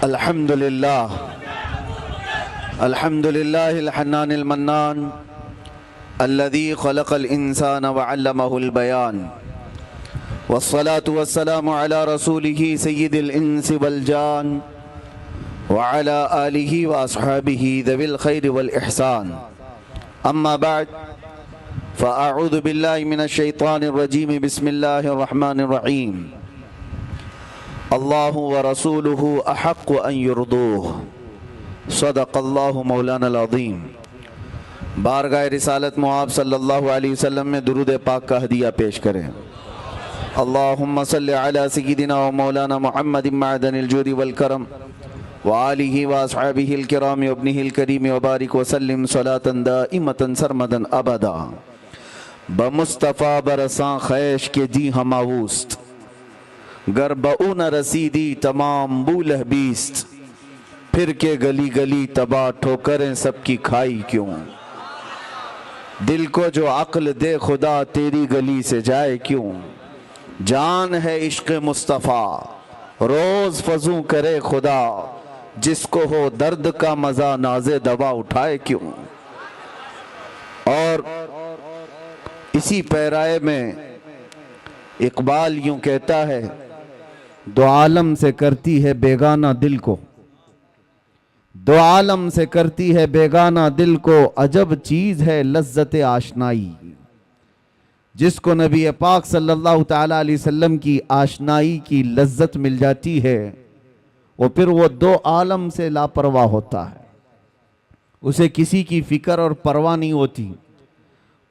الحمد لله الحنان المنان الذي خلق الإنسان وعلمه البيان والصلاة والسلام على رسوله سيد الإنس والجان وعلى آله وأصحابه ذوي الخير والإحسان. أما بعد فأعوذ بالله من الشيطان الرجيم. بسم الله الرحمن الرحيم. الله ورسوله أحق أن يرضوه. صدق الله مولانا العظيم. بارگاہ رسالت معاب صلی اللہ علیہ وسلم میں درود پاک کا ہدیہ پیش کریں. اللہم صلی علی سیدنا و مولانا محمد معدن الجود والکرم وآلہ واصحابہ الکرام وابنہ الکریم وبارک وسلم صلاة دائمة سرمدا ابدا. بمصطفیٰ برساں خیش کے جی ہماوست گر بہو نہ رسیدی تمام بولہ بیست. پھر کے گلی گلی تباہ ٹھوکریں سب کی کھائی کیوں. دل کو جو عقل دے خدا تیری گلی سے جائے کیوں. جان ہے عشق مصطفیٰ روز فضوں کرے خدا. جس کو ہو درد کا مزہ ناز دوا اٹھائے کیوں. اور اسی پیرائے میں اقبال یوں کہتا ہے دو عالم سے کرتی ہے بیگانہ دل کو. دو عالم سے کرتی ہے بیگانہ دل کو. عجب چیز ہے لذت آشنائی. جس کو نبی پاک صلی اللہ تعالیٰ علیہ وسلم کی آشنائی کی لذت مل جاتی ہے وہ پھر وہ دو عالم سے لاپرواہ ہوتا ہے. اسے کسی کی فکر اور پرواہ نہیں ہوتی.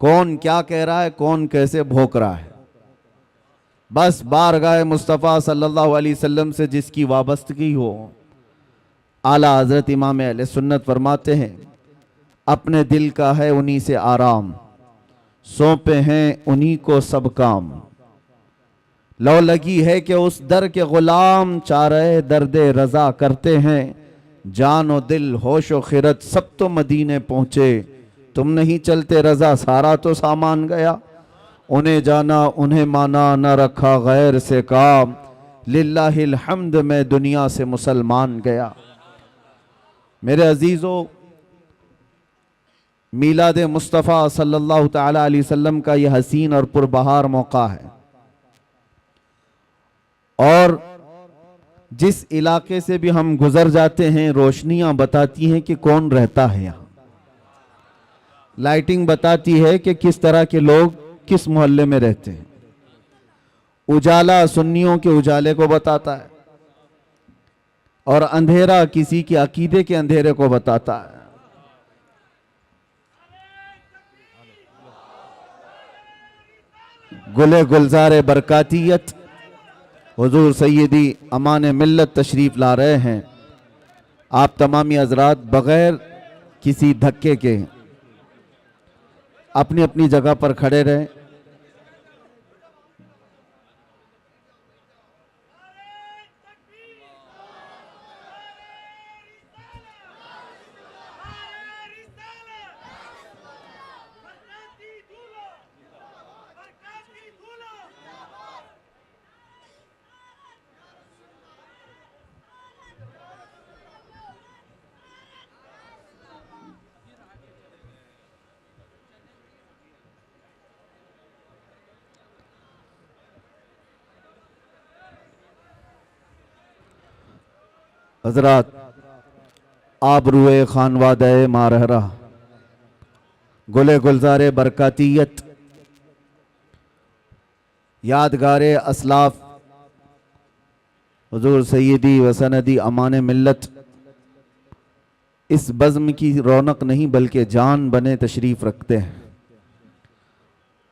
کون کیا کہہ رہا ہے, کون کیسے بھوک رہا ہے. بس بارگاہ مصطفیٰ صلی اللہ علیہ وسلم سے جس کی وابستگی ہو. اعلیٰ حضرت امام اہل سنت فرماتے ہیں اپنے دل کا ہے انہی سے آرام. سونپے ہیں انہی کو سب کام. لو لگی ہے کہ اس در کے غلام چارہ درد رضا کرتے ہیں. جان و دل ہوش و خرد سب تو مدینے پہنچے. تم نہیں چلتے رضا سارا تو سامان گیا. انہیں جانا انہیں مانا نہ رکھا غیر سے کام. للہ الحمد میں دنیا سے مسلمان گیا. میرے عزیزو, میلاد مصطفیٰ صلی اللہ تعالیٰ علیہ وسلم کا یہ حسین اور پربہار موقع ہے. اور جس علاقے سے بھی ہم گزر جاتے ہیں روشنیاں بتاتی ہیں کہ کون رہتا ہے یہاں. لائٹنگ بتاتی ہے کہ کس طرح کے لوگ کس محلے میں رہتے ہیں. اجالا سنیوں کے اجالے کو بتاتا ہے اور اندھیرا کسی کے عقیدے کے اندھیرے کو بتاتا ہے. گلے گلزار برکاتیت حضور سیدی امان ملت تشریف لا رہے ہیں. آپ تمامی حضرات بغیر کسی دھکے کے اپنی اپنی جگہ پر کھڑے رہیں. حضرات, آبروئے خانوادہ مارہرہ گلے گلزار برکاتیت یادگار اسلاف حضور سیدی و سندی امان ملت اس بزم کی رونق نہیں بلکہ جان بنے تشریف رکھتے ہیں.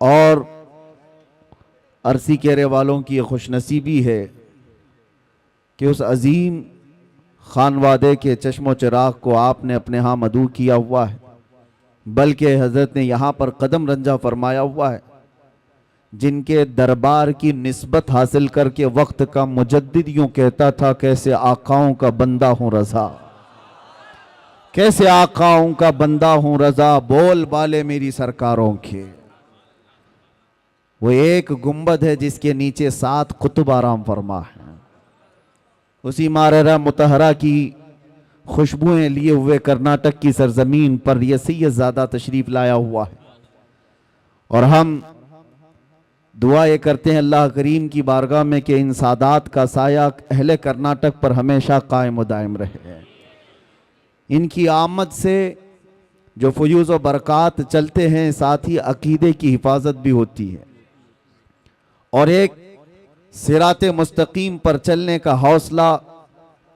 اور عرصی کیرے والوں کی یہ خوش نصیبی ہے کہ اس عظیم خانوادے کے چشم و چراغ کو آپ نے اپنے ہاں مدعو کیا ہوا ہے. بلکہ حضرت نے یہاں پر قدم رنجہ فرمایا ہوا ہے. جن کے دربار کی نسبت حاصل کر کے وقت کا مجدد یوں کہتا تھا کیسے آقاؤں کا بندہ ہوں رضا. کیسے آقاؤں کا بندہ ہوں رضا. بول بالے میری سرکاروں کے. وہ ایک گنبد ہے جس کے نیچے 7 قطب آرام فرما ہے. اسی ماررہ مطہرہ کی خوشبوئیں لیے ہوئے کرناٹک کی سرزمین پر یہ سید زادہ تشریف لایا ہوا ہے، اور ہم دعا یہ کرتے ہیں اللہ کریم کی بارگاہ میں کہ ان سادات کا سایہ اہل کرناٹک پر ہمیشہ قائم و دائم رہے۔ ان کی آمد سے جو فیوز و برکات چلتے ہیں، ساتھ ہی عقیدے کی حفاظت بھی ہوتی ہے، اور ایک صراط مستقیم پر چلنے کا حوصلہ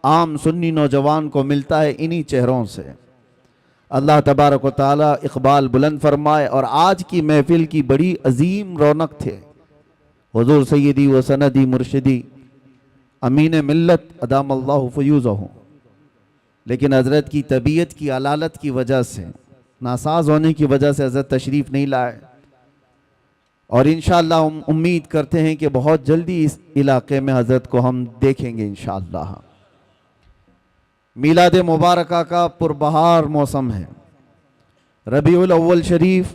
عام سنی نوجوان کو ملتا ہے انہی چہروں سے۔ اللہ تبارک و تعالی اقبال بلند فرمائے۔ اور آج کی محفل کی بڑی عظیم رونق تھے حضور سیدی و سندی مرشدی امین ملت ادام اللہ فیوزہ، لیکن حضرت کی طبیعت کی علالت کی وجہ سے، ناساز ہونے کی وجہ سے حضرت تشریف نہیں لائے، اور انشاءاللہ ہم امید کرتے ہیں کہ بہت جلدی اس علاقے میں حضرت کو ہم دیکھیں گے انشاءاللہ۔ میلاد مبارکہ کا پربہار موسم ہے، ربیع الاول شریف،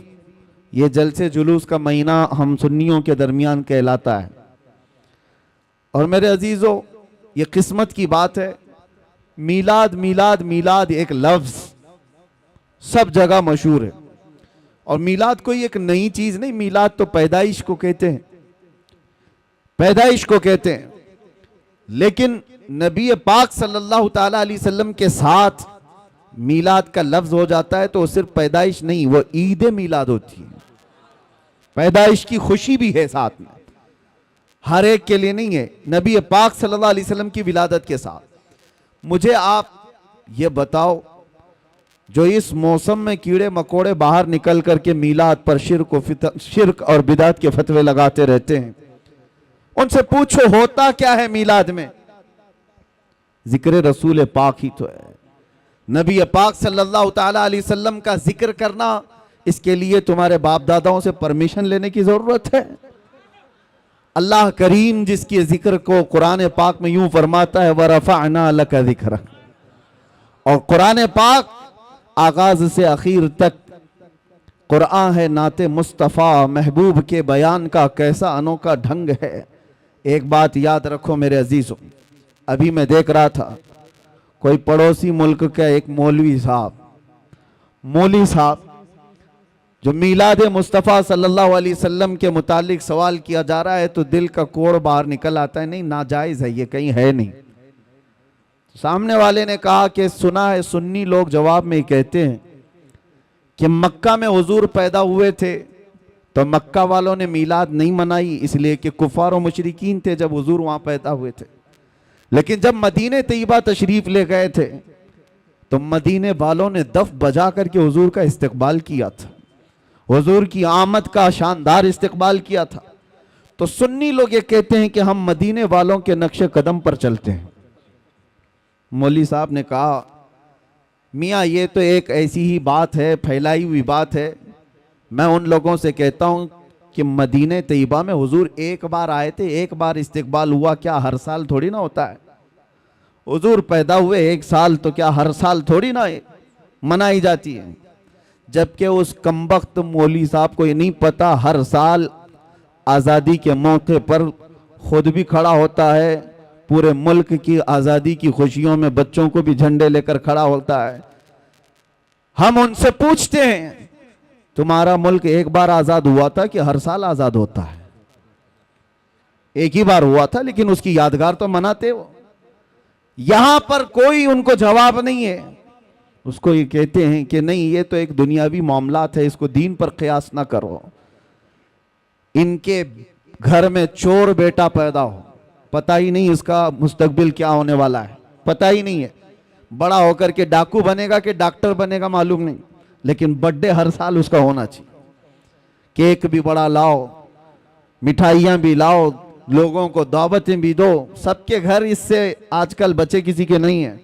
یہ جلسے جلوس کا مہینہ ہم سنیوں کے درمیان کہلاتا ہے، اور میرے عزیزو یہ قسمت کی بات ہے۔ میلاد میلاد میلاد ایک لفظ سب جگہ مشہور ہے، اور میلاد کوئی ایک نئی چیز نہیں، میلاد تو پیدائش کو کہتے ہیں، پیدائش کو کہتے ہیں، لیکن نبی پاک صلی اللہ تعالیٰ علیہ وسلم کے ساتھ میلاد کا لفظ ہو جاتا ہے تو وہ صرف پیدائش نہیں، وہ عید میلاد ہوتی ہے، پیدائش کی خوشی بھی ہے ساتھ میں، ہر ایک کے لیے نہیں ہے، نبی پاک صلی اللہ علیہ وسلم کی ولادت کے ساتھ۔ مجھے آپ یہ بتاؤ، جو اس موسم میں کیڑے مکوڑے باہر نکل کر کے میلاد پر شرک اور بدعت کے فتوے لگاتے رہتے ہیں، ان سے پوچھو ہوتا کیا ہے میلاد میں؟ ذکر رسول پاک ہی تو ہے، نبی پاک صلی اللہ تعالیٰ علیہ وسلم کا ذکر کرنا، اس کے لیے تمہارے باپ داداؤں سے پرمیشن لینے کی ضرورت ہے؟ اللہ کریم جس کے ذکر کو قرآن پاک میں یوں فرماتا ہے وَرَفَعْنَا لَكَ ذِكْرَكَ، اور قرآن پاک آغاز سے اخیر تک قرآن ہے، نعت مصطفیٰ محبوب کے بیان کا کیسا انوکھا ڈھنگ ہے۔ ایک بات یاد رکھو میرے عزیزوں، ابھی میں دیکھ رہا تھا کوئی پڑوسی ملک کا ایک مولوی صاحب جو میلاد مصطفیٰ صلی اللہ علیہ وسلم کے متعلق سوال کیا جا رہا ہے تو دل کا کوڑ باہر نکل آتا ہے، نہیں ناجائز ہے، یہ کہیں ہے نہیں۔ سامنے والے نے کہا کہ سنا ہے، سنی لوگ جواب میں کہتے ہیں کہ مکہ میں حضور پیدا ہوئے تھے تو مکہ والوں نے میلاد نہیں منائی، اس لیے کہ کفار و مشرکین تھے جب حضور وہاں پیدا ہوئے تھے، لیکن جب مدینہ طیبہ تشریف لے گئے تھے تو مدینہ والوں نے دف بجا کر کے حضور کا استقبال کیا تھا، حضور کی آمد کا شاندار استقبال کیا تھا۔ تو سنی لوگ یہ کہتے ہیں کہ ہم مدینہ والوں کے نقش قدم پر چلتے ہیں۔ مولوی صاحب نے کہا میاں یہ تو ایک ایسی ہی بات ہے، پھیلائی ہوئی بات ہے، میں ان لوگوں سے کہتا ہوں کہ مدینہ طیبہ میں حضور ایک بار آئے تھے، ایک بار استقبال ہوا، کیا ہر سال تھوڑی نہ ہوتا ہے؟ حضور پیدا ہوئے ایک سال تو کیا ہر سال تھوڑی نہ منائی جاتی ہے؟ جبکہ اس کمبخت مولوی صاحب کو یہ نہیں پتا ہر سال آزادی کے موقع پر خود بھی کھڑا ہوتا ہے، پورے ملک کی آزادی کی خوشیوں میں بچوں کو بھی جھنڈے لے کر کھڑا ہوتا ہے۔ ہم ان سے پوچھتے ہیں تمہارا ملک ایک بار آزاد ہوا تھا کہ ہر سال آزاد ہوتا ہے؟ ایک ہی بار ہوا تھا، لیکن اس کی یادگار تو مناتے ہو۔ یہاں پر کوئی ان کو جواب نہیں ہے، اس کو یہ کہتے ہیں کہ نہیں یہ تو ایک دنیاوی معاملات ہے، اس کو دین پر قیاس نہ کرو۔ ان کے گھر میں چور بیٹا پیدا ہو، پتہ ہی نہیں اس کا مستقبل کیا ہونے والا ہے، پتہ ہی نہیں ہے، بڑا ہو کر کے ڈاکو بنے گا کہ ڈاکٹر بنے گا معلوم نہیں، لیکن برتھڈے ہر سال اس کا ہونا چاہیے، کیک بھی بڑا لاؤ، مٹھائیاں بھی لاؤ، لوگوں کو دعوتیں بھی دو۔ سب کے گھر اس سے آج کل بچے کسی کے نہیں ہیں،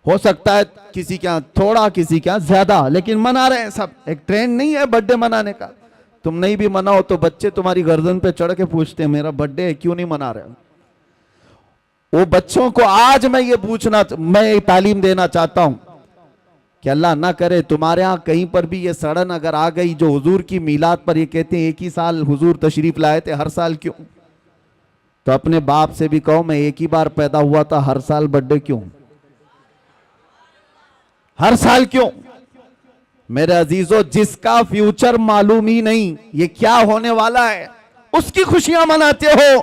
ہو سکتا ہے کسی کے ہاں تھوڑا کسی کے ہاں زیادہ، لیکن منا رہے ہیں سب۔ ایک ٹرینڈ نہیں ہے برتھڈے منانے کا، تم نہیں بھی مناؤ تو بچے تمہاری گردن پہ چڑھ کے پوچھتے ہیں میرا برتھڈے ہے کیوں نہیں منا رہے ہو؟ وہ بچوں کو آج میں تعلیم دینا چاہتا ہوں کہ اللہ نہ کرے تمہارے ہاں کہیں پر بھی یہ سڑن اگر آ گئی جو حضور کی میلاد پر یہ کہتے ہیں ایک ہی سال حضور تشریف لائے تھے، ہر سال کیوں؟ تو اپنے باپ سے بھی کہو میں ایک ہی بار پیدا ہوا تھا، ہر سال برتھ ڈے کیوں؟ ہر سال کیوں؟ میرے عزیزو، جس کا فیوچر معلوم ہی نہیں یہ کیا ہونے والا ہے، اس کی خوشیاں مناتے ہو،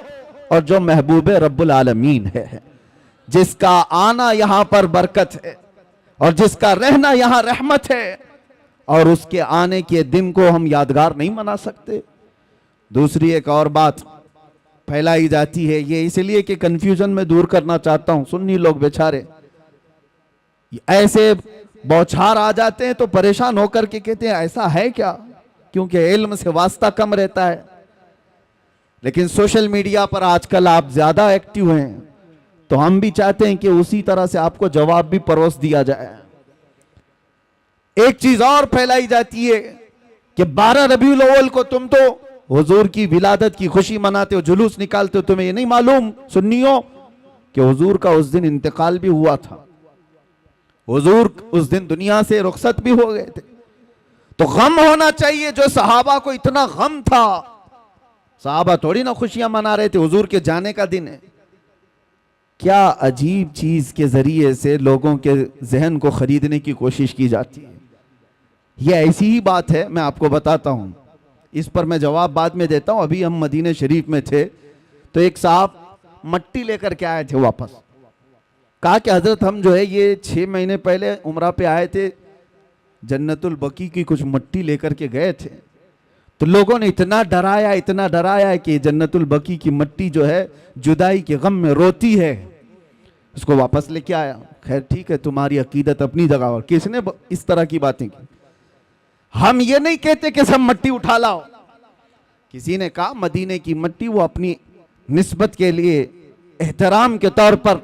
اور جو محبوب رب العالمین ہے، جس کا آنا یہاں پر برکت ہے اور جس کا رہنا یہاں رحمت ہے، اور اس کے آنے کے دن کو ہم یادگار نہیں منا سکتے۔ دوسری ایک اور بات پھیلائی جاتی ہے، یہ اس لیے کہ کنفیوژن میں دور کرنا چاہتا ہوں، سنی لوگ بیچارے ایسے بوچھار آ جاتے ہیں تو پریشان ہو کر کے کہتے ہیں ایسا ہے کیا، کیونکہ علم سے واسطہ کم رہتا ہے۔ لیکن سوشل میڈیا پر آج کل آپ زیادہ ایکٹیو ہیں، تو ہم بھی چاہتے ہیں کہ اسی طرح سے آپ کو جواب بھی پروس دیا جائے۔ ایک چیز اور پھیلائی جاتی ہے کہ 12 ربیع الاول کو تم تو حضور کی ولادت کی خوشی مناتے ہو، جلوس نکالتے ہو، تمہیں یہ نہیں معلوم سنیوں کہ حضور کا اس دن انتقال بھی ہوا تھا، حضور اس دن دنیا سے رخصت بھی ہو گئے تھے۔ تو غم ہونا چاہیے، جو صحابہ کو اتنا غم تھا، صحابہ تھوڑی نہ خوشیاں منا رہے تھے، حضور کے جانے کا دن ہے۔ کیا عجیب چیز کے ذریعے سے لوگوں کے ذہن کو خریدنے کی کوشش کی جاتی ہے۔ یہ ایسی ہی بات ہے، میں آپ کو بتاتا ہوں، اس پر میں جواب بعد میں دیتا ہوں۔ ابھی ہم مدینہ شریف میں تھے تو ایک صاحب مٹی لے کر کے آئے تھے واپس، کہا کہ حضرت ہم جو ہے یہ 6 مہینے پہلے عمرہ پہ آئے تھے، جنت البقیع کی کچھ مٹی لے کر کے گئے تھے، تو لوگوں نے اتنا ڈرایا ہے کہ جنت البقیع کی مٹی جو ہے جدائی کے غم میں روتی ہے، اس کو واپس لے کے آیا۔ خیر ٹھیک ہے، تمہاری عقیدت اپنی جگہ، اور کس نے اس طرح کی باتیں کی؟ ہم یہ نہیں کہتے کہ سب مٹی اٹھا لاؤ، کسی نے کہا مدینے کی مٹی وہ اپنی نسبت کے لیے احترام کے طور پر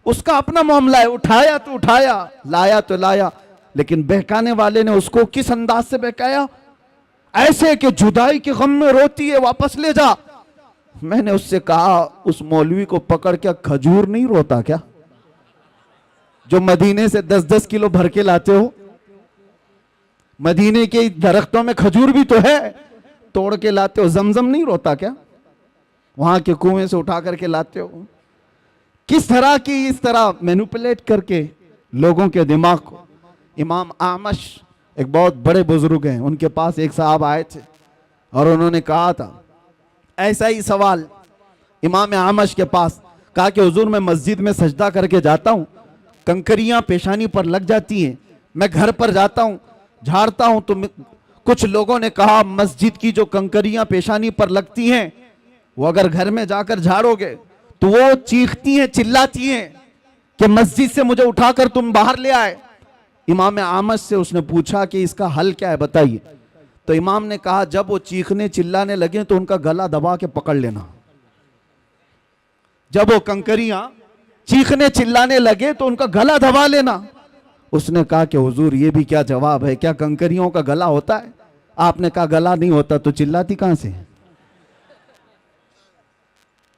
اس کا اپنا معاملہ ہے، اٹھایا تو اٹھایا، لایا تو لایا، لیکن بہکانے والے نے اس کو کس انداز سے بہکایا؟ ایسے کہ جدائی کے غم میں روتی ہے، واپس لے جا۔ میں نے اس سے کہا اس مولوی کو پکڑ کے کھجور نہیں روتا کیا، جو مدینے سے 10-10 کلو بھر کے لاتے ہو؟ مدینے کے درختوں میں کھجور بھی تو ہے، توڑ کے لاتے ہو، زمزم نہیں روتا کیا؟ وہاں کے کنویں سے اٹھا کر کے لاتے ہو۔ کس طرح کی اس طرح مینوپولیٹ کر کے لوگوں کے دماغ کو۔ امام اعمش ایک بہت بڑے بزرگ ہیں، ان کے پاس ایک صاحب آئے تھے اور انہوں نے کہا تھا ایسا ہی سوال امام اعمش کے پاس، کہا کہ حضور میں مسجد میں سجدہ کر کے جاتا ہوں، کنکریاں پیشانی پر لگ جاتی ہیں، میں گھر پر جاتا ہوں جھاڑتا ہوں، تو کچھ لوگوں نے کہا مسجد کی جو کنکریاں پیشانی پر لگتی ہیں وہ اگر گھر میں جا کر جھاڑو گے تو وہ چیختی ہیں، چلاتی ہیں کہ مسجد سے مجھے اٹھا کر تم باہر لے آئے۔ امام اعمش سے اس نے پوچھا کہ اس کا حل کیا ہے بتائیے، تو امام نے کہا جب وہ چیخنے چلانے لگے تو ان کا گلا دبا کے پکڑ لینا۔ جب وہ کنکریاں چیخنے چلانے لگے تو ان کا گلا دبا لینا۔ اس نے کہا کہ حضور یہ بھی کیا جواب ہے، کیا کنکریوں کا گلا ہوتا ہے؟ آپ نے کہا گلا نہیں ہوتا تو چلاتی کہاں سے؟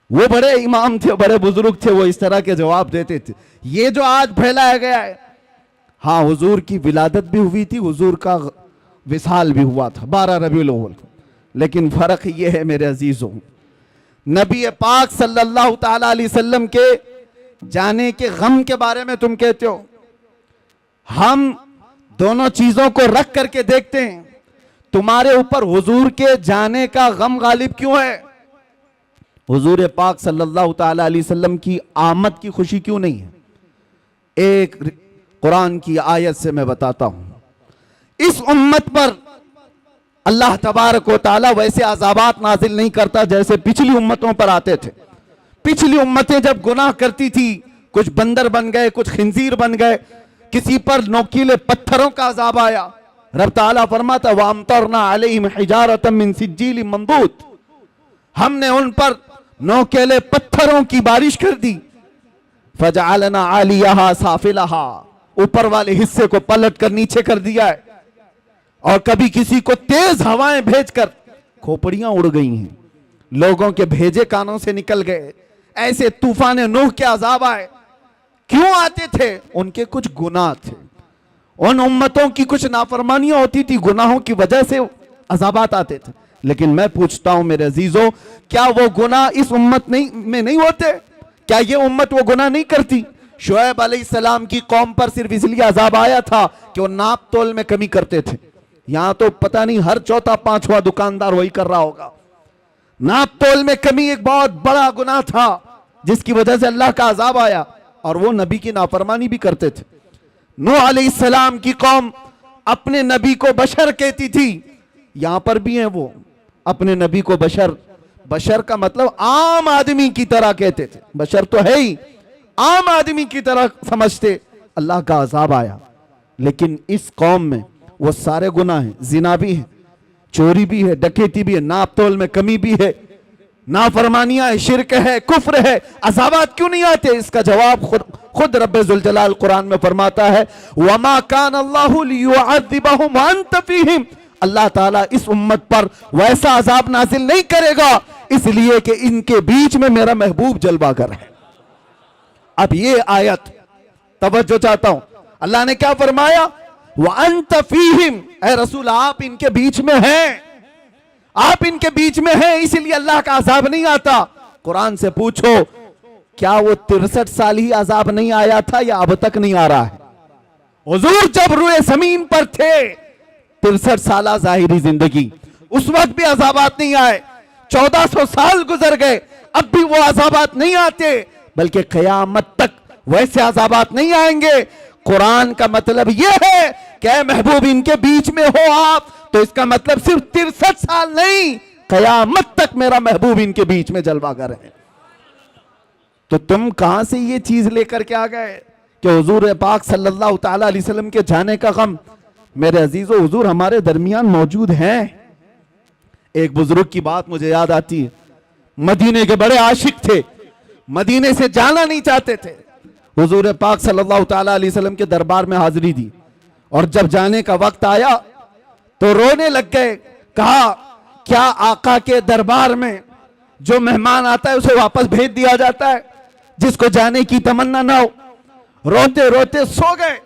وہ بڑے امام تھے، بڑے بزرگ تھے، وہ اس طرح کے جواب دیتے تھے۔ یہ جو آج پھیلایا گیا ہے، ہاں حضور کی ولادت بھی ہوئی تھی، حضور کا وصال بھی ہوا تھا 12 ربیع الاول کو، لیکن فرق یہ ہے میرے عزیزوں، نبی پاک صلی اللہ تعالی علیہ وسلم کے جانے کے غم کے بارے میں تم کہتے ہو، ہم دونوں چیزوں کو رکھ کر کے دیکھتے ہیں، تمہارے اوپر حضور کے جانے کا غم غالب کیوں ہے؟ حضور پاک صلی اللہ تعالی علیہ وسلم کی آمد کی خوشی کیوں نہیں ہے؟ ایک قرآن کی آیت سے میں بتاتا ہوں، اس امت پر اللہ تبارک و تعالی ویسے عذابات نازل نہیں کرتا جیسے پچھلی امتوں پر آتے تھے۔ پچھلی امتیں جب گناہ کرتی تھی، کچھ بندر بن گئے، کچھ خنزیر بن گئے، کسی پر نوکیلے پتھروں کا عذاب آیا، رب تعالیٰ فرماتا وَأَمْطَرْنَا عَلَيْهِمْ حِجَارَةً مِّن سِجِّيلٍ مَّنضُودٍ، ہم نے ان پر نوکیلے پتھروں کی بارش کر دی، فَجَعَلْنَا عَالِيَهَا سَافِلَهَا، اوپر والے حصے کو پلٹ کر نیچے کر دیا ہے، اور کبھی کسی کو تیز ہوائیں بھیج کر کھوپڑیاں اڑ گئی ہیں، لوگوں کے بھیجے کانوں سے نکل گئے۔ ایسے طوفان نوح کے عذاب آئے، کیوں آتے تھے؟ ان کے کچھ گناہ تھے، ان امتوں کی کچھ نافرمانیاں ہوتی تھی، گناہوں کی وجہ سے عذابات آتے تھے۔ لیکن میں پوچھتا ہوں میرے عزیزوں، کیا وہ گناہ اس امت میں نہیں ہوتے؟ کیا یہ امت وہ گناہ نہیں کرتی؟ شعیب علیہ السلام کی قوم پر صرف اس لیے عذاب آیا تھا کہ وہ ناپ تول میں کمی کرتے تھے. یہاں تو پتہ نہیں ہر چوتھا پانچواں دکاندار وہی کر رہا ہوگا. ناپ تول میں کمی ایک بہت بڑا گناہ تھا جس کی وجہ سے اللہ کا عذاب آیا، اور وہ نبی کی نافرمانی بھی کرتے تھے. نوح علیہ السلام کی قوم اپنے نبی کو بشر کہتی تھی. یہاں پر بھی ہیں وہ اپنے نبی کو بشر. بشر کا مطلب عام آدمی کی طرح کہتے تھے. بشر تو ہے ہی، عام آدمی کی طرح سمجھتے. اللہ کا عذاب آیا. لیکن اس قوم میں وہ سارے گناہ ہیں. زنا بھی ہے، چوری بھی ہے، ڈکیتی بھی ہے، ناپ تول میں کمی بھی ہے، نافرمانیاں ہے، شرک ہے، کفر ہے. عذابات کیوں نہیں آتے؟ اس کا جواب خود رب ذوالجلال قرآن میں فرماتا ہے وَمَا كَانَ اللَّهُ لِيُعَذِّبَهُمْ وَأَنْتَ فِيهِمْ. اللہ تعالیٰ اس امت پر ویسا عذاب نازل نہیں کرے گا اس لیے کہ ان کے بیچ میں میرا محبوب جلوہ گر ہے. اب یہ آیت توجہ چاہتا ہوں، اللہ نے کیا فرمایا؟ وَأَنْتَ فِيهِمْ. اے رسول آپ ان کے بیچ میں ہیں، آپ ان کے بیچ میں ہیں، اس لیے اللہ کا عذاب نہیں آتا. قرآن سے پوچھو کیا وہ 63 سال ہی عذاب نہیں آیا تھا یا اب تک نہیں آ رہا ہے؟ حضور جب روئے زمین پر تھے 63 سالہ ظاہری زندگی، اس وقت بھی عذابات نہیں آئے. 1400 سال گزر گئے، اب بھی وہ عذابات نہیں آتے، بلکہ قیامت تک ویسے عذابات نہیں آئیں گے. قرآن کا مطلب یہ ہے کہ اے محبوب ان کے بیچ میں ہو آپ، تو اس کا مطلب صرف 63 سال نہیں، قیامت تک میرا محبوب ان کے بیچ میں جلوہ گر ہے. تو تم کہاں سے یہ چیز لے کر کے آ گئے کہ حضور پاک صلی اللہ تعالیٰ علیہ وسلم کے جانے کا غم؟ میرے عزیزو، حضور ہمارے درمیان موجود ہیں. ایک بزرگ کی بات مجھے یاد آتی ہے. مدینے کے بڑے عاشق تھے، مدینے سے جانا نہیں چاہتے تھے. حضور پاک صلی اللہ تعالیٰ علیہ وسلم کے دربار میں حاضری دی، اور جب جانے کا وقت آیا تو رونے لگ گئے. کہا کیا آقا کے دربار میں جو مہمان آتا ہے اسے واپس بھیج دیا جاتا ہے جس کو جانے کی تمنا نہ ہو؟ روتے روتے سو گئے.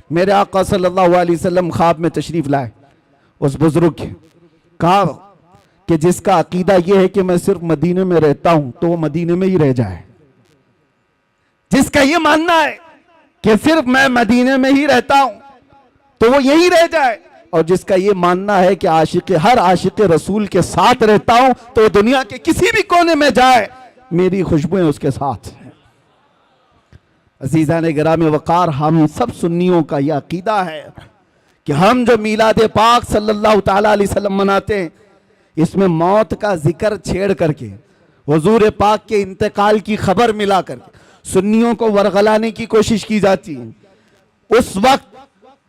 میرے آقا صلی اللہ علیہ وسلم خواب میں تشریف لائے. اس بزرگ کے کہا کہ جس کا عقیدہ یہ ہے کہ میں صرف مدینے میں رہتا ہوں تو وہ مدینے میں ہی رہ جائے. جس کا یہ ماننا ہے کہ صرف میں مدینے میں ہی رہتا ہوں تو وہ یہی رہ جائے، اور جس کا یہ ماننا ہے کہ ہر عاشق رسول کے ساتھ رہتا ہوں تو وہ دنیا کے کسی بھی کونے میں جائے میری خوشبوئیں اس کے ساتھ ہیں. عزیزان گرامی وقار، ہم سب سنیوں کا یہ عقیدہ ہے کہ ہم جو میلاد پاک صلی اللہ تعالیٰ علیہ وسلم مناتے ہیں اس میں موت کا ذکر چھیڑ کر کے، حضور پاک کے انتقال کی خبر ملا کر کے سنیوں کو ورغلانے کی کوشش کی جاتی ہے. اس وقت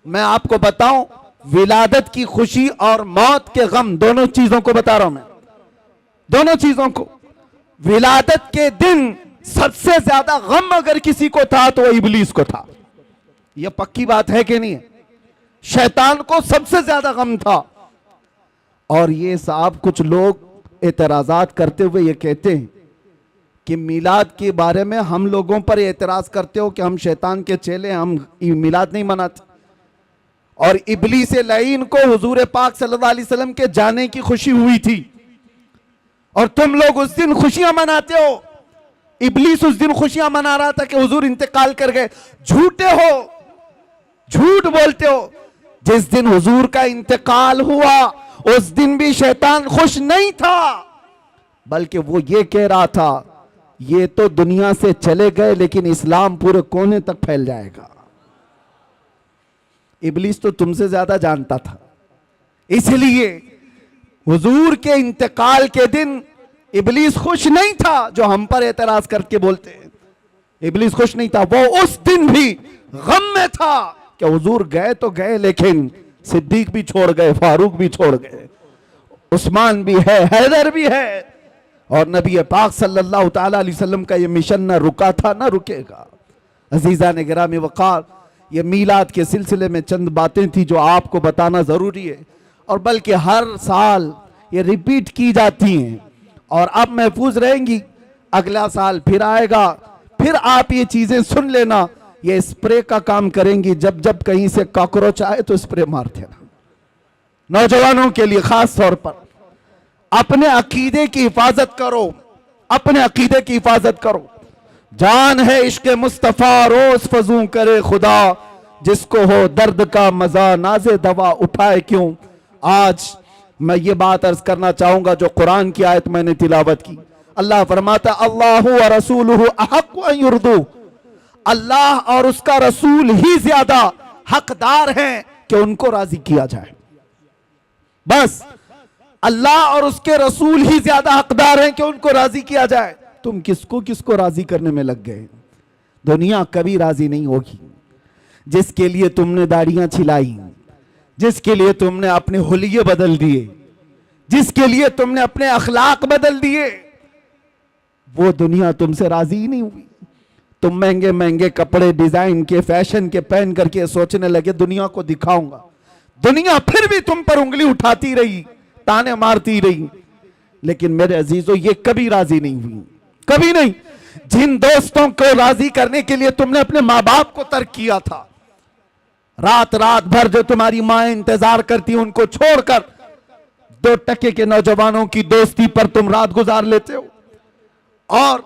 میں آپ کو بتاؤں، ولادت کی خوشی اور موت کے غم دونوں چیزوں کو بتا رہا ہوں میں، دونوں چیزوں کو. ولادت کے دن سب سے زیادہ غم اگر کسی کو تھا تو وہ ابلیس کو تھا. یہ پکی بات ہے کہ نہیں ہے؟ شیطان کو سب سے زیادہ غم تھا. اور یہ صاحب کچھ لوگ اعتراضات کرتے ہوئے یہ کہتے ہیں کہ میلاد کے بارے میں ہم لوگوں پر اعتراض کرتے ہو کہ ہم شیطان کے چیلے، ہم میلاد نہیں مناتے، اور ابلیس لعین کو حضور پاک صلی اللہ علیہ وسلم کے جانے کی خوشی ہوئی تھی اور تم لوگ اس دن خوشیاں مناتے ہو. ابلیس اس دن خوشیاں منا رہا تھا کہ حضور انتقال کر گئے. جھوٹے ہو، جھوٹ بولتے ہو. جس دن حضور کا انتقال ہوا اس دن بھی شیطان خوش نہیں تھا، بلکہ وہ یہ کہہ رہا تھا یہ تو دنیا سے چلے گئے لیکن اسلام پورے کونے تک پھیل جائے گا. ابلیس تو تم سے زیادہ جانتا تھا، اس لیے حضور کے انتقال کے دن ابلیس خوش نہیں تھا جو ہم پر اعتراض کر کے بولتے ہیں. ابلیس خوش نہیں تھا، وہ اس دن بھی غم میں تھا کہ حضور گئے تو گئے لیکن صدیق بھی چھوڑ گئے، فاروق بھی چھوڑ گئے، عثمان بھی ہے، حیدر بھی ہے، اور نبی پاک صلی اللہ تعالیٰ علیہ وسلم کا یہ مشن نہ رکا تھا نہ رکے گا. عزیزان گرامی وقار، یہ میلاد کے سلسلے میں چند باتیں تھی جو آپ کو بتانا ضروری ہے، اور بلکہ ہر سال یہ ریپیٹ کی جاتی ہیں اور اب محفوظ رہیں گی. اگلا سال پھر آئے گا، پھر آپ یہ چیزیں سن لینا. یہ اسپرے کا کام کریں گی، جب جب کہیں سے کاکروچ آئے تو اسپرے مار دینا، نوجوانوں کے لیے خاص طور پر. اپنے عقیدے کی حفاظت کرو، اپنے عقیدے کی حفاظت کرو۔ جان ہے عشق مصطفیٰ روز فزوں کرے خدا، جس کو ہو درد کا مزہ ناز دوا اٹھائے کیوں۔ آج میں یہ بات عرض کرنا چاہوں گا جو قرآن کی آیت میں نے تلاوت کی۔ اللہ فرماتا اللہ و رسولہ احق ان یرضوہ، اللہ اور اس کا رسول ہی زیادہ حقدار ہیں کہ ان کو راضی کیا جائے۔ بس اللہ اور اس کے رسول ہی زیادہ حقدار ہیں کہ ان کو راضی کیا جائے۔ تم کس کو راضی کرنے میں لگ گئے؟ دنیا کبھی راضی نہیں ہوگی۔ جس کے لیے تم نے داڑیاں چھلائی، جس کے لیے تم نے اپنے حلیے بدل دیے، جس کے لیے تم نے اپنے اخلاق بدل دیے، وہ دنیا تم سے راضی ہی نہیں ہوئی۔ تم مہنگے مہنگے کپڑے ڈیزائن کے فیشن کے پہن کر کے سوچنے لگے دنیا کو دکھاؤں گا، دنیا پھر بھی تم پر انگلی اٹھاتی رہی، تانے مارتی رہی، لیکن میرے عزیزو یہ کبھی راضی نہیں ہوئی، کبھی نہیں۔ جن دوستوں کو راضی کرنے کے لیے تم نے اپنے ماں باپ کو ترک کیا تھا، رات بھر جو تمہاری ماں انتظار کرتی ان کو چھوڑ کر 2 ٹکے کے نوجوانوں کی دوستی پر تم رات گزار لیتے ہو، اور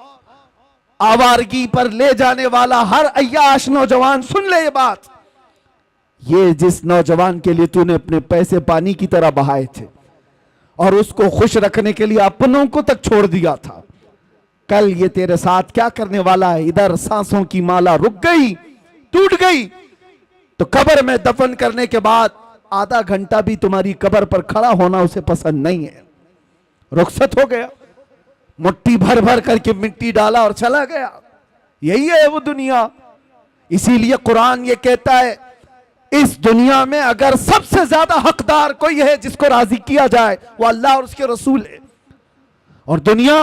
آوارگی پر لے جانے والا ہر عیاش نوجوان سن لے یہ بات، یہ جس نوجوان کے لیے تو نے اپنے پیسے پانی کی طرح بہائے تھے اور اس کو خوش رکھنے کے لیے اپنوں کو تک چھوڑ دیا تھا، کل یہ تیرے ساتھ کیا کرنے والا ہے؟ ادھر سانسوں کی مالا رک گئی، ٹوٹ گئی، تو قبر میں دفن کرنے کے بعد آدھا گھنٹہ بھی تمہاری قبر پر کھڑا ہونا اسے پسند نہیں ہے، رخصت ہو گیا، مٹی بھر کر کے مٹی ڈالا اور چلا گیا۔ یہی ہے وہ دنیا۔ اسی لیے قرآن یہ کہتا ہے اس دنیا میں اگر سب سے زیادہ حقدار کوئی ہے جس کو راضی کیا جائے وہ اللہ اور اس کے رسول ہے، اور دنیا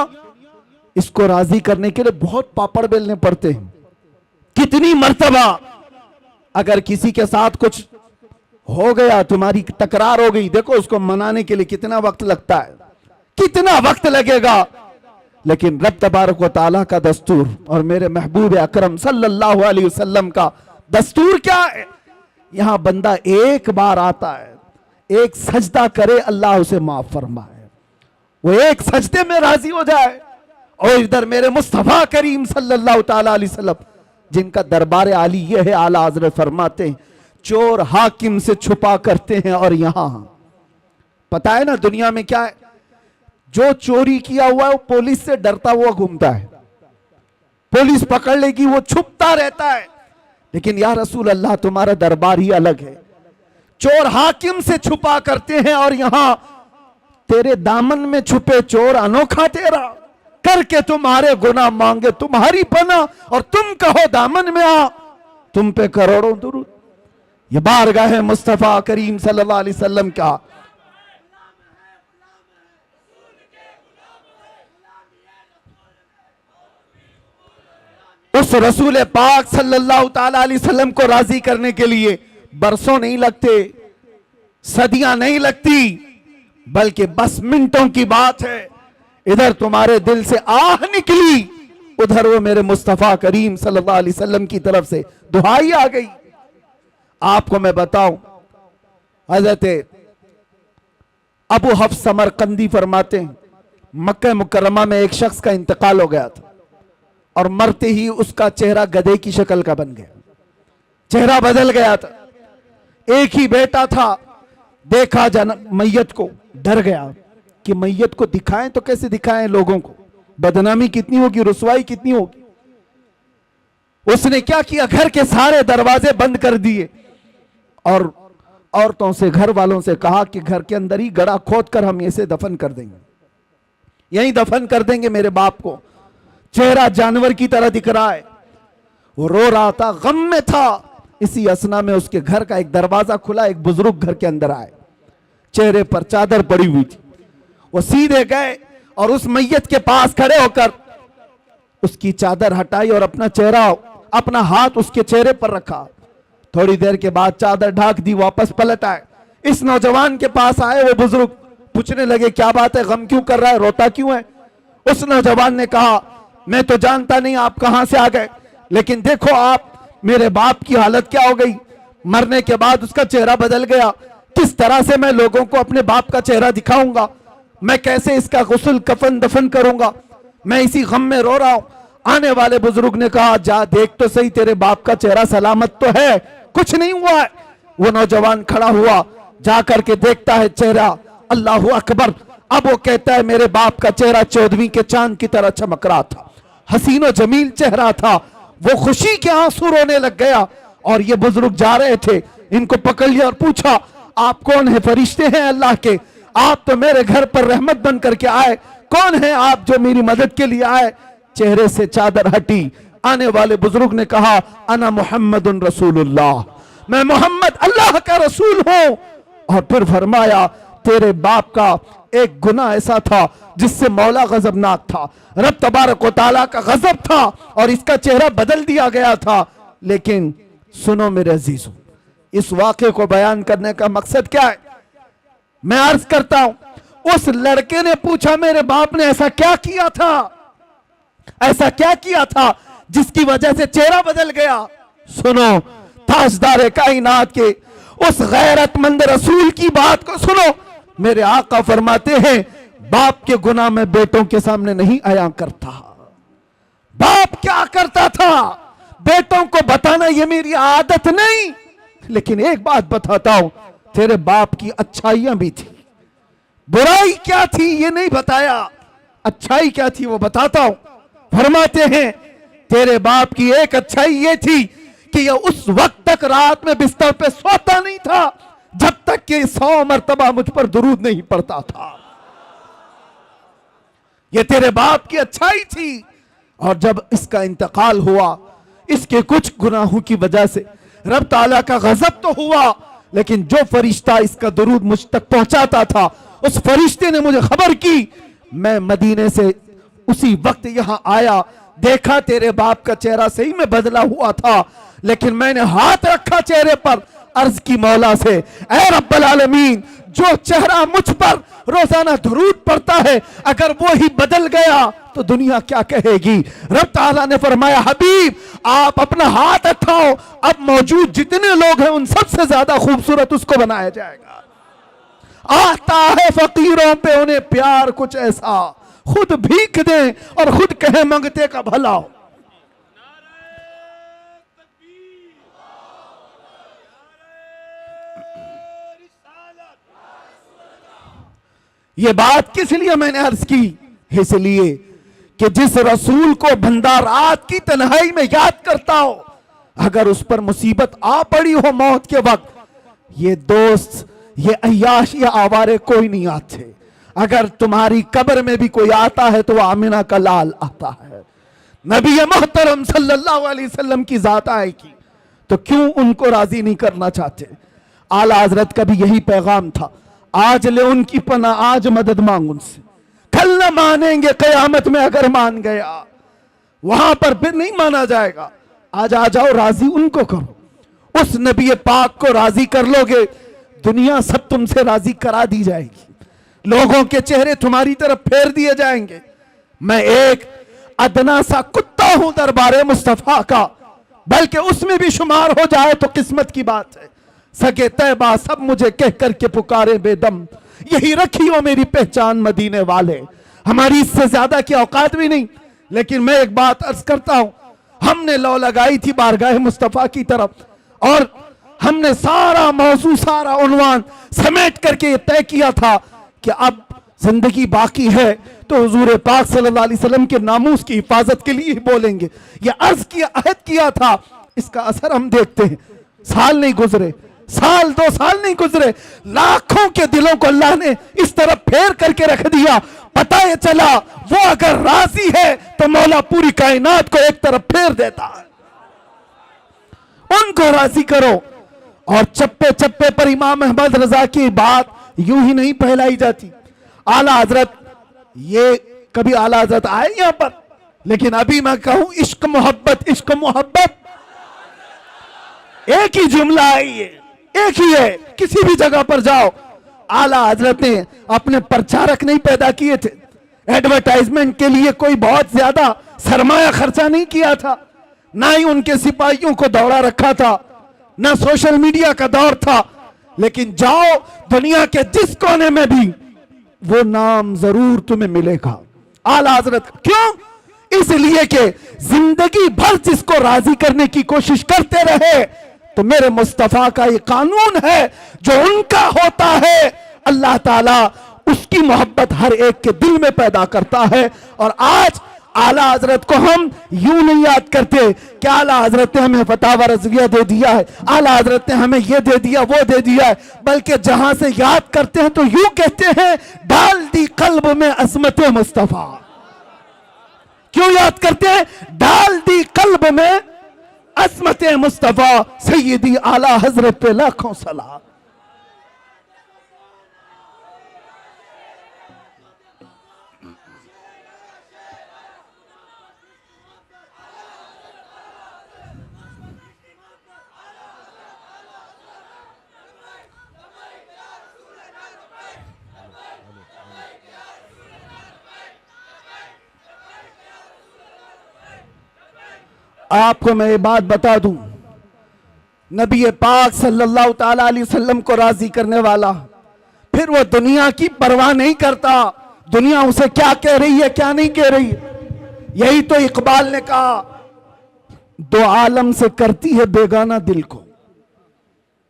اس کو راضی کرنے کے لیے بہت پاپڑ بیلنے پڑتے ہیں۔ کتنی مرتبہ اگر کسی کے ساتھ کچھ ہو گیا، تمہاری تکرار ہو گئی، دیکھو اس کو منانے کے لیے کتنا وقت لگتا ہے، کتنا وقت لگے گا، لیکن رب تبارک و تعالیٰ کا دستور اور میرے محبوب اکرم صلی اللہ علیہ وسلم کا دستور کیا ہے؟ یہاں بندہ ایک بار آتا ہے، ایک سجدہ کرے، اللہ اسے معاف فرمائے، وہ ایک سجدے میں راضی ہو جائے۔ اور ادھر میرے مصطفیٰ کریم صلی اللہ تعالیٰ علیہ وسلم جن کا دربار عالی یہ ہے، اعلیٰ حضرت فرماتے ہیں چور حاکم سے چھپا کرتے ہیں، اور یہاں پتہ ہے نا دنیا میں کیا ہے؟ جو چوری کیا ہوا ہے وہ پولیس سے ڈرتا ہوا گھومتا ہے، پولیس پکڑ لے گی وہ چھپتا رہتا ہے، لیکن یا رسول اللہ تمہارا دربار ہی الگ ہے۔ چور حاکم سے چھپا کرتے ہیں، اور یہاں تیرے دامن میں چھپے چور انوکھا تیرا، کر کے تمہارے گناہ مانگے تمہاری پناہ، اور تم کہو دامن میں آ، تم پہ کروڑوں درود۔ یہ بارگاہ مصطفیٰ کریم صلی اللہ علیہ وسلم کا اس رسول پاک صلی اللہ تعالیٰ علیہ وسلم کو راضی کرنے کے لیے برسوں نہیں لگتے، صدیاں نہیں لگتی، بلکہ بس منٹوں کی بات ہے۔ ادھر تمہارے دل سے آہ نکلی، ادھر وہ میرے مصطفیٰ کریم صلی اللہ علیہ وسلم کی طرف سے دعائی آ گئی۔ آپ کو میں بتاؤں، حضرت ابو حفص سمرقندی فرماتے ہیں مکہ مکرمہ میں ایک شخص کا انتقال ہو گیا تھا، اور مرتے ہی اس کا چہرہ گدھے کی شکل کا بن گیا، چہرہ بدل گیا تھا۔ ایک ہی بیٹا تھا، دیکھا میت کو ڈر گیا کہ میت کو دکھائیں تو کیسے دکھائیں لوگوں کو، بدنامی کتنی ہوگی، رسوائی کتنی ہوگی۔ اس نے کیا کیا؟ گھر کے سارے دروازے بند کر دیے، اور عورتوں سے، گھر والوں سے کہا کہ گھر کے اندر ہی گڑھا کھود کر ہم اسے دفن کر دیں گے، یہیں دفن کر دیں گے میرے باپ کو۔ چہرہ جانور کی طرح دکھ رہا ہے، وہ رو رہا تھا، غم میں تھا۔ اسی اسنا میں اس کے گھر کا ایک دروازہ کھلا، ایک بزرگ گھر کے اندر آئے، چہرے پر چادر پڑی ہوئی تھی۔ وہ سیدھے گئے اور اس میت کے پاس کھڑے ہو کر اس کی چادر ہٹائی اور اپنا چہرہ، اپنا ہاتھ اس کے چہرے پر رکھا۔ تھوڑی دیر کے بعد چادر ڈھاک دی، واپس پلٹ آئے، اس نوجوان کے پاس آئے۔ وہ بزرگ پوچھنے لگے کیا بات ہے، غم کیوں کر رہا ہے، روتا کیوں ہے؟ اس نوجوان نے کہا میں تو جانتا نہیں آپ کہاں سے آ گئے، لیکن دیکھو آپ میرے باپ کی حالت کیا ہو گئی، مرنے کے بعد اس کا چہرہ بدل گیا، کس طرح سے میں لوگوں کو اپنے باپ کا چہرہ دکھاؤں گا؟ میں کیسے اس کا غسل کفن دفن کروں گا، میں اسی غم میں رو رہا ہوں۔ آنے والے بزرگ نے کہا جا دیکھ تو صحیح تیرے باپ کا چہرہ سلامت تو ہے، کچھ نہیں ہوا ہے۔ وہ نوجوان کھڑا ہوا، جا کر کے دیکھتا ہے چہرہ، اللہ اکبر۔ اب وہ کہتا ہے میرے باپ کا چہرہ 14ویں کے چاند کی طرح چمک رہا تھا، حسین و جمیل چہرہ تھا۔ وہ خوشی کے آنسو رونے لگ گیا، اور یہ بزرگ جا رہے تھے، ان کو پکڑ لیا اور پوچھا آپ کون ہیں؟ فرشتے ہیں اللہ کے، آپ تو میرے گھر پر رحمت بن کر کے آئے، کون ہیں آپ جو میری مدد کے لیے آئے؟ چہرے سے چادر ہٹی، آنے والے بزرگ نے کہا انا محمد رسول اللہ، میں محمد اللہ کا رسول ہوں۔ اور پھر فرمایا تیرے باپ کا ایک گناہ ایسا تھا جس سے مولا غضبناک تھا، رب تبارک و تعالیٰ کا غضب تھا، اور اس کا چہرہ بدل دیا گیا تھا۔ لیکن سنو میرے عزیزوں، اس واقعے کو بیان کرنے کا مقصد کیا ہے؟ میں عرض کرتا ہوں، اس لڑکے نے پوچھا میرے باپ نے ایسا کیا کیا تھا، ایسا کیا کیا تھا جس کی وجہ سے چہرہ بدل گیا؟ سنو تاجدار کائنات کے اس غیرت مند رسول کی بات کو سنو۔ میرے آقا فرماتے ہیں باپ کے گناہ میں بیٹوں کے سامنے نہیں آیا کرتا۔ باپ کیا کرتا تھا بیٹوں کو بتانا یہ میری عادت نہیں، لیکن ایک بات بتاتا ہوں، تیرے باپ کی اچھائیاں بھی تھی، برائی کیا تھی یہ نہیں بتایا، اچھائی کیا تھی وہ بتاتا ہوں۔ فرماتے ہیں تیرے باپ کی ایک اچھائی یہ تھی کہ یہ اس وقت تک رات میں بستر پہ سوتا نہیں تھا جب تک کہ 100 مرتبہ مجھ پر درود نہیں پڑتا تھا۔ یہ تیرے باپ کی اچھائی تھی۔ اور جب اس کا انتقال ہوا، اس کے کچھ گناہوں کی وجہ سے رب تعالیٰ کا غضب تو ہوا، لیکن جو فرشتہ اس کا درود مجھ تک پہنچاتا تھا اس فرشتے نے مجھے خبر کی۔ میں مدینے سے اسی وقت یہاں آیا، دیکھا تیرے باپ کا چہرہ صحیح میں بدلا ہوا تھا، لیکن میں نے ہاتھ رکھا چہرے پر، عرض کی مولا سے اے رب العالمین جو چہرہ مجھ پر روزانہ درود پڑتا ہے اگر وہی بدل گیا تو دنیا کیا کہے گی؟ رب تعالیٰ نے فرمایا حبیب آپ اپنا ہاتھ اٹھاؤ، اب موجود جتنے لوگ ہیں ان سب سے زیادہ خوبصورت اس کو بنایا جائے گا۔ آتا ہے فقیروں پہ انہیں پیار کچھ ایسا، خود بھیک دیں اور خود کہیں منگتے کا بھلا ہو۔ یہ بات کس لیے میں نے عرض کی؟ اس لیے کہ جس رسول کو بندہ رات کی تنہائی میں یاد کرتا ہو، اگر اس پر مصیبت آ پڑی ہو موت کے وقت، یہ دوست یہ عیاش یا آوارے کوئی نہیں آتے۔ اگر تمہاری قبر میں بھی کوئی آتا ہے تو وہ آمنہ کا لال آتا ہے، نبی محترم صلی اللہ علیہ وسلم کی ذات آئے گی، تو کیوں ان کو راضی نہیں کرنا چاہتے؟ اعلیٰ حضرت کا بھی یہی پیغام تھا، آج لے ان کی پناہ، آج مدد مانگ ان سے، کل نہ مانیں گے قیامت میں اگر مان گیا، وہاں پر پھر نہیں مانا جائے گا۔ آج آ جاؤ راضی ان کو کرو، اس نبی پاک کو راضی کر لو گے، دنیا سب تم سے راضی کرا دی جائے گی، لوگوں کے چہرے تمہاری طرف پھیر دیے جائیں گے۔ میں ایک ادنا سا کتا ہوں دربار مصطفیٰ کا، بلکہ اس میں بھی شمار ہو جائے تو قسمت کی بات ہے۔ سگے طیبہ سب مجھے کہہ کر کے پکارے بے دم، یہی رکھی ہو میری پہچان مدینے والے۔ ہماری اس سے زیادہ کی اوقات بھی نہیں، لیکن میں ایک بات عرض کرتا ہوں، ہم نے لو لگائی تھی بارگاہ مصطفیٰ کی طرف، اور ہم نے سارا موضوع سارا عنوان سمیٹ کر کے یہ طے کیا تھا کہ اب زندگی باقی ہے تو حضور پاک صلی اللہ علیہ وسلم کے ناموس کی حفاظت کے لیے ہی بولیں گے۔ یہ عرض کیا، عہد کیا تھا، اس کا اثر ہم دیکھتے ہیں، سال نہیں گزرے، سال 2 سال نہیں گزرے، لاکھوں کے دلوں کو اللہ نے اس طرف پھیر کر کے رکھ دیا۔ پتہ یہ چلا وہ اگر راضی ہے تو مولا پوری کائنات کو ایک طرف پھیر دیتا ہے۔ ان کو راضی کرو۔ اور چپے چپے پر امام احمد رضا کی بات یوں ہی نہیں پھیلائی جاتی۔ اعلیٰ حضرت، یہ کبھی اعلیٰ حضرت آئے یہاں پر، لیکن ابھی میں کہوں عشق محبت، عشق محبت ایک ہی جملہ آئی ہے، ایک ہی ہے، کسی بھی جگہ پر جاؤ۔ اعلیٰ حضرت نے اپنے پرچارک نہیں پیدا کیے تھے، ایڈورٹائزمنٹ کے لیے کوئی بہت زیادہ سرمایہ خرچہ نہیں کیا تھا، نہ ہی ان کے سپاہیوں کو دوڑا رکھا تھا، نہ سوشل میڈیا کا دور تھا، لیکن جاؤ دنیا کے جس کونے میں بھی وہ نام ضرور تمہیں ملے گا. اعلیٰ حضرت کیوں؟ اس لیے کہ زندگی بھر جس کو راضی کرنے کی کوشش کرتے رہے تو میرے مصطفیٰ کا یہ قانون ہے جو ان کا ہوتا ہے اللہ تعالیٰ اس کی محبت ہر ایک کے دل میں پیدا کرتا ہے. اور آج اعلیٰ حضرت کو ہم یوں نہیں یاد کرتے کہ اعلیٰ حضرت نے ہمیں فتاوی رضویہ دے دیا ہے, اعلیٰ حضرت نے ہمیں یہ دے دیا وہ دے دیا ہے, بلکہ جہاں سے یاد کرتے ہیں تو یوں کہتے ہیں ڈال دی قلب میں عظمت مصطفیٰ. کیوں یاد کرتے ہیں؟ ڈال دی قلب میں عظمت مصطفیٰ سیدی اعلیٰ حضرت پہ لاکھوں سلام. آپ کو میں یہ بات بتا دوں, نبی پاک صلی اللہ تعالیٰ علیہ وسلم کو راضی کرنے والا پھر وہ دنیا کی پرواہ نہیں کرتا دنیا اسے کیا کہہ رہی ہے کیا نہیں کہہ رہی. یہی تو اقبال نے کہا دو عالم سے کرتی ہے بیگانہ دل کو.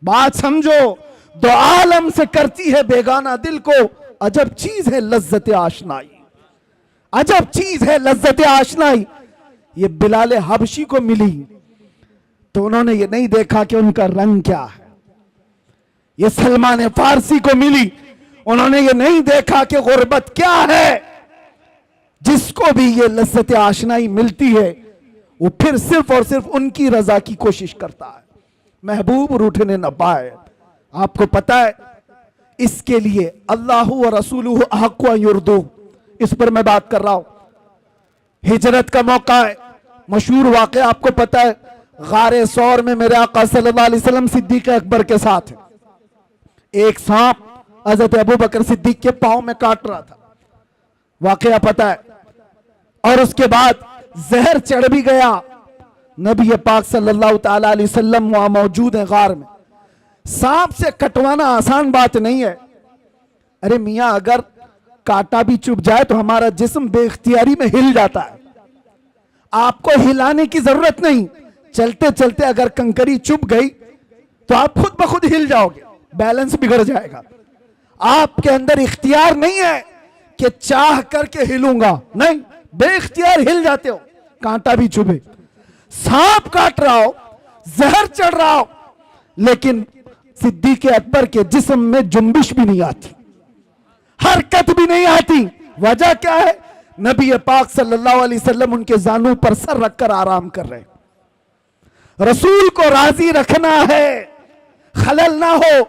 بات سمجھو, دو عالم سے کرتی ہے بیگانہ دل کو, عجب چیز ہے لذت آشنائی, عجب چیز ہے لذت آشنائی. یہ بلال حبشی کو ملی تو انہوں نے یہ نہیں دیکھا کہ ان کا رنگ کیا ہے. یہ سلمان فارسی کو ملی, انہوں نے یہ نہیں دیکھا کہ غربت کیا ہے. جس کو بھی یہ لذت آشنائی ملتی ہے وہ پھر صرف اور صرف ان کی رضا کی کوشش کرتا ہے, محبوب روٹھنے نہ پائے. آپ کو پتا ہے اس کے لیے اللہ و رسولہ احق ان یردو, اس پر میں بات کر رہا ہوں. ہجرت کا موقع ہے, مشہور واقعہ آپ کو پتا ہے, غار ثور میں میرے آقا صلی اللہ علیہ وسلم صدیق اکبر کے ساتھ ہیں. ایک سانپ حضرت ابو بکر صدیق کے پاؤں میں کاٹ رہا تھا, واقعہ پتا ہے. اور اس کے بعد زہر چڑھ بھی گیا. نبی پاک صلی اللہ تعالیٰ علیہ وسلم وہاں موجود ہیں غار میں. سانپ سے کٹوانا آسان بات نہیں ہے. ارے میاں اگر کاٹا بھی چپ جائے تو ہمارا جسم بے اختیاری میں ہل جاتا ہے, آپ کو ہلانے کی ضرورت نہیں. چلتے چلتے اگر کنکری چپ گئی تو آپ خود بخود ہل جاؤ گے, بیلنس بگڑ جائے گا. آپ کے اندر اختیار نہیں ہے کہ چاہ کر کے ہلوں گا, نہیں, بے اختیار ہل جاتے ہو. کانٹا بھی چبھے, سانپ کاٹ رہا ہو, زہر چڑھ رہا ہو, لیکن صدیق اکبر کے جسم میں جنبش بھی نہیں آتی, حرکت بھی نہیں آتی. وجہ کیا ہے؟ نبی پاک صلی اللہ علیہ وسلم ان کے زانوں پر سر رکھ کر آرام کر رہے. رسول کو راضی رکھنا ہے, خلل نہ ہو.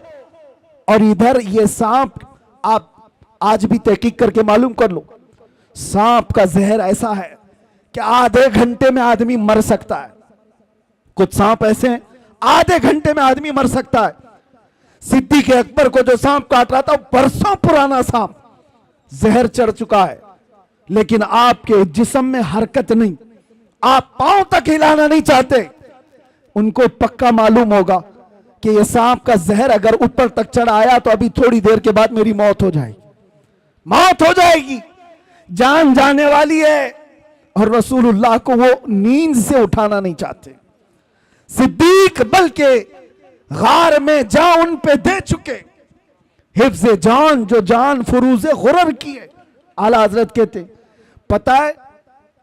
اور ادھر یہ سانپ, آپ آج بھی تحقیق کر کے معلوم کر لو, سانپ کا زہر ایسا ہے کہ آدھے گھنٹے میں آدمی مر سکتا ہے. کچھ سانپ ایسے ہیں آدھے گھنٹے میں آدمی مر سکتا ہے. صدیق اکبر کو جو سانپ کاٹ رہا تھا وہ برسوں پرانا سانپ, زہر چڑھ چکا ہے, لیکن آپ کے جسم میں حرکت نہیں, آپ پاؤں تک ہلانا نہیں چاہتے. ان کو پکا معلوم ہوگا کہ یہ سانپ کا زہر اگر اوپر تک چڑھ آیا تو ابھی تھوڑی دیر کے بعد میری موت ہو جائے گی, موت ہو جائے گی, جان جانے والی ہے. اور رسول اللہ کو وہ نیند سے اٹھانا نہیں چاہتے. صدیق بلکہ غار میں جان ان پہ دے چکے, حفظ جان جو جان فروز غرر کی ہے. اعلیٰ حضرت کہتے پتہ ہے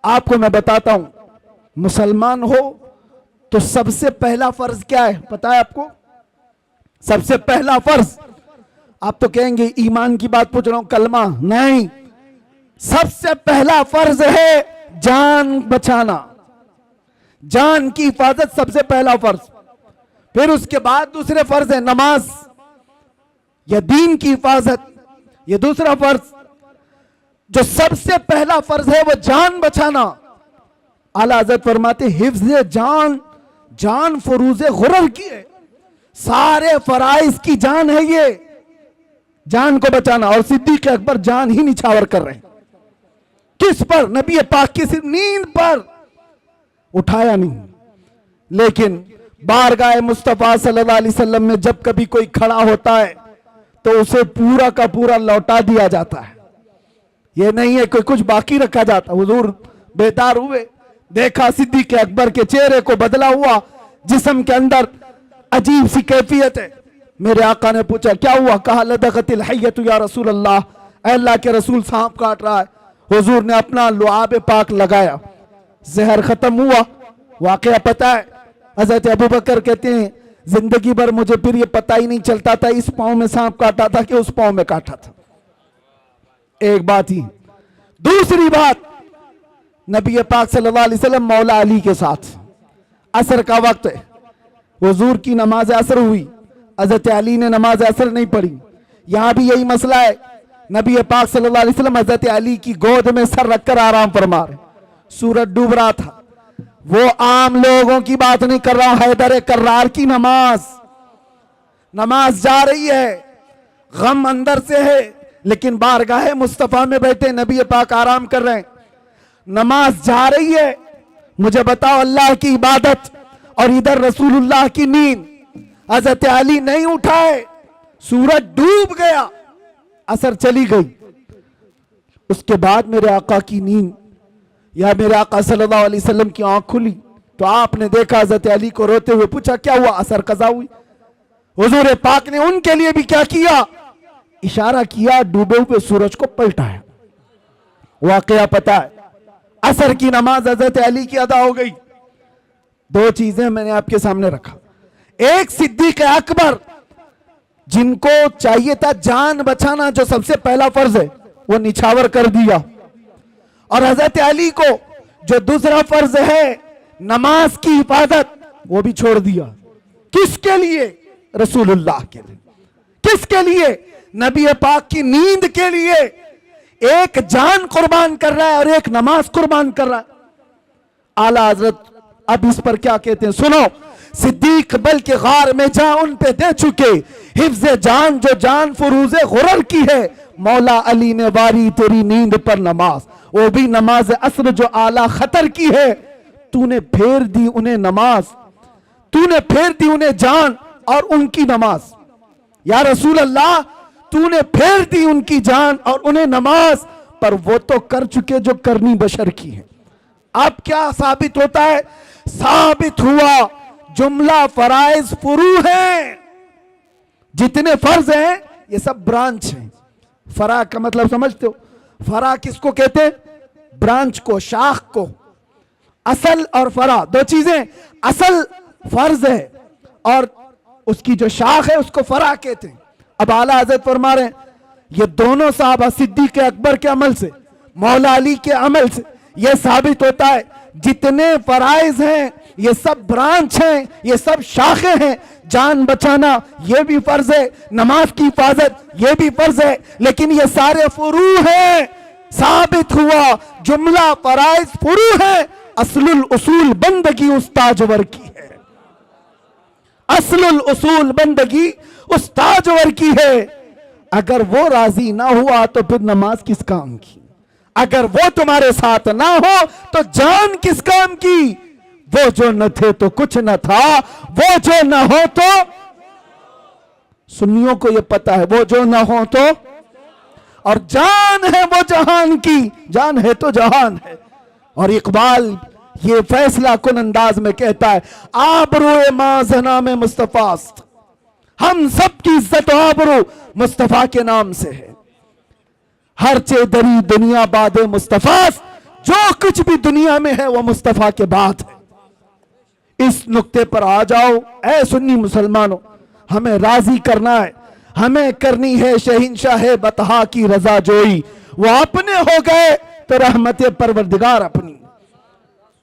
آپ کو میں بتاتا ہوں, مسلمان ہو تو سب سے پہلا فرض کیا ہے پتہ ہے آپ کو؟ سب سے پہلا فرض, آپ تو کہیں گے ایمان کی بات پوچھ رہا ہوں, کلمہ نہیں, سب سے پہلا فرض ہے جان بچانا, جان کی حفاظت سب سے پہلا فرض. پھر اس کے بعد دوسرے فرض ہے نماز یا دین کی حفاظت, یہ دوسرا فرض. جو سب سے پہلا فرض ہے وہ جان بچانا. اعلیٰ حضرت فرماتے حفظ جان, جان فروز غرر کی ہے, سارے فرائض کی جان ہے یہ, جان کو بچانا. اور صدیق اکبر جان ہی نچھاور کر رہے ہیں. کس پر؟ نبی پاک کی صرف نیند پر. اٹھایا نہیں, لیکن بارگاہ مصطفیٰ صلی اللہ علیہ وسلم میں جب کبھی کوئی کھڑا ہوتا ہے تو اسے پورا کا پورا لوٹا دیا جاتا ہے. یہ نہیں ہے کہ کچھ باقی رکھا جاتا. حضور بیدار ہوئے, دیکھا صدیق اکبر کے چہرے کو بدلا ہوا, جسم کے اندر عجیب سی کیفیت ہے. میرے آقا نے پوچھا کیا ہوا؟ کہا لدغت الحیۃ یا رسول اللہ, اے اللہ کے رسول سانپ کاٹ رہا ہے. حضور نے اپنا لعاب پاک لگایا, زہر ختم ہوا. واقعہ پتہ ہے, حضرت ابوبکر کہتے ہیں زندگی بھر مجھے پھر یہ پتہ ہی نہیں چلتا تھا اس پاؤں میں سانپ کاٹا تھا کہ اس پاؤں میں کاٹا تھا. ایک بات ہی. دوسری بات, نبی پاک صلی اللہ علیہ وسلم مولا علی کے ساتھ, عصر کا وقت ہے, حضور کی نماز عصر ہوئی, حضرت علی نے نماز عصر نہیں پڑھی. یہاں بھی یہی مسئلہ ہے. نبی پاک صلی اللہ علیہ وسلم حضرت علی کی گود میں سر رکھ کر آرام فرما رہے, سورج ڈوب رہا تھا. وہ عام لوگوں کی بات نہیں کر رہا ہوں, حیدر کرار کی نماز جا رہی ہے, غم اندر سے ہے, لیکن بارگاہ مصطفیٰ میں بیٹھے نبی پاک آرام کر رہے ہیں. نماز جا رہی ہے, مجھے بتاؤ اللہ کی عبادت اور ادھر رسول اللہ کی نیند. حضرت علی نہیں اٹھائے, سورج ڈوب گیا, عصر چلی گئی. اس کے بعد میرے آقا کی نیند یا میرے آقا صلی اللہ علیہ وسلم کی آنکھ کھلی تو آپ نے دیکھا حضرت علی کو روتے ہوئے, پوچھا کیا ہوا؟ عصر قضا ہوئی. حضور پاک نے ان کے لیے بھی کیا کیا؟ اشارہ کیا, ڈوبے ہوئے سورج کو پلٹایا. واقعہ پتہ ہے, عصر کی نماز حضرت علی کی ادا ہو گئی. دو چیزیں میں نے آپ کے سامنے رکھا. ایک صدیق اکبر, جن کو چاہیے تھا جان بچانا جو سب سے پہلا فرض ہے وہ نچھاور کر دیا, اور حضرت علی کو جو دوسرا فرض ہے نماز کی حفاظت وہ بھی چھوڑ دیا. کس کے لیے؟ رسول اللہ کے لیے. کس کے لیے؟ نبی پاک کی نیند کے لیے. ایک جان قربان کر رہا ہے اور ایک نماز قربان کر رہا ہے. اعلیٰ حضرت اب اس پر کیا کہتے ہیں سنو. صدیق بلکہ غار میں جا ان پہ دے چکے, حفظ جان جو جان فروز غرر کی ہے, مولا علی نے واری تیری نیند پر نماز, وہ بھی نماز عصر جو اعلیٰ خطر کی ہے. تو نے پھیر دی انہیں نماز, تو نے پھیر دی انہیں جان اور ان کی نماز. یا رسول اللہ تو نے پھیر دی ان کی جان اور انہیں نماز, پر وہ تو کر چکے جو کرنی بشر کی ہے. اب کیا ثابت ہوتا ہے؟ ثابت ہوا جملہ فرائض فرو ہیں. جتنے فرض ہیں یہ سب برانچ ہیں. فرع کا مطلب سمجھتے ہو؟ فرع کس کو کہتے ہیں؟ برانچ کو, شاخ کو. اصل اور فرع دو چیزیں. اصل فرض ہے اور اس کی جو شاخ ہے اس کو فرع کہتے ہیں. اب اعلیٰ حضرت فرما رہے ہیں یہ دونوں صحابہ صدیق اکبر کے عمل سے, مولا علی کے عمل سے یہ ثابت ہوتا ہے جتنے فرائض ہیں یہ سب برانچ ہیں, یہ سب شاخیں ہیں. جان بچانا یہ بھی فرض ہے, نماز کی حفاظت یہ بھی فرض ہے, لیکن یہ سارے فروع ہیں. ثابت ہوا جملہ فرائض فروع ہیں. اصل الاصول بندگی استاجور کی ہے. اصل الاصول بندگی استاجور کی ہے. اگر وہ راضی نہ ہوا تو پھر نماز کس کام کی؟ اگر وہ تمہارے ساتھ نہ ہو تو جان کس کام کی؟ وہ جو نہ تھے تو کچھ نہ تھا, وہ جو نہ ہو تو, سنیوں کو یہ پتا ہے, وہ جو نہ ہو تو, اور جان ہے وہ جہان کی, جان ہے تو جہان ہے. اور اقبال یہ فیصلہ کن انداز میں کہتا ہے آبرو مازنا میں مصطفیٰ است, ہم سب کی عزت و آبرو مصطفیٰ کے نام سے ہے. ہر چے دری دنیا باد مصطفیٰ است, جو کچھ بھی دنیا میں ہے وہ مصطفیٰ کے بعد ہے. اس نقطے پر آ جاؤ اے سنی مسلمانوں, ہمیں راضی کرنا ہے, ہمیں کرنی ہے شہنشاہ بطحا کی رضا جوئی. وہ اپنے ہو گئے تو رحمت پروردگار اپنی.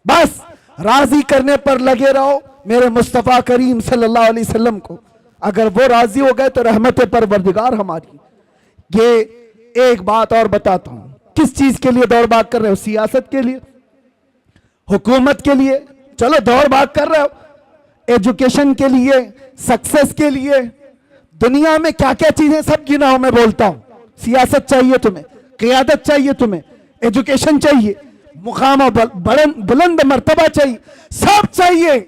بس راضی کرنے پر لگے رہو میرے مصطفیٰ کریم صلی اللہ علیہ وسلم کو. اگر وہ راضی ہو گئے تو رحمت پروردگار ہماری. یہ ایک بات اور بتاتا ہوں, کس چیز کے لیے دوڑ بھاگ کر رہے ہو؟ سیاست کے لیے, حکومت کے لیے, چلو دوڑ بھاگ کر رہے ہو, ایجوکیشن کے لیے, سکسس کے لیے. دنیا میں کیا کیا چیزیں سب گناؤ میں بولتا ہوں. سیاست چاہیے تمہیں, قیادت چاہیے تمہیں, ایجوکیشن چاہیے, مقام و بلند مرتبہ چاہیے, سب چاہیے.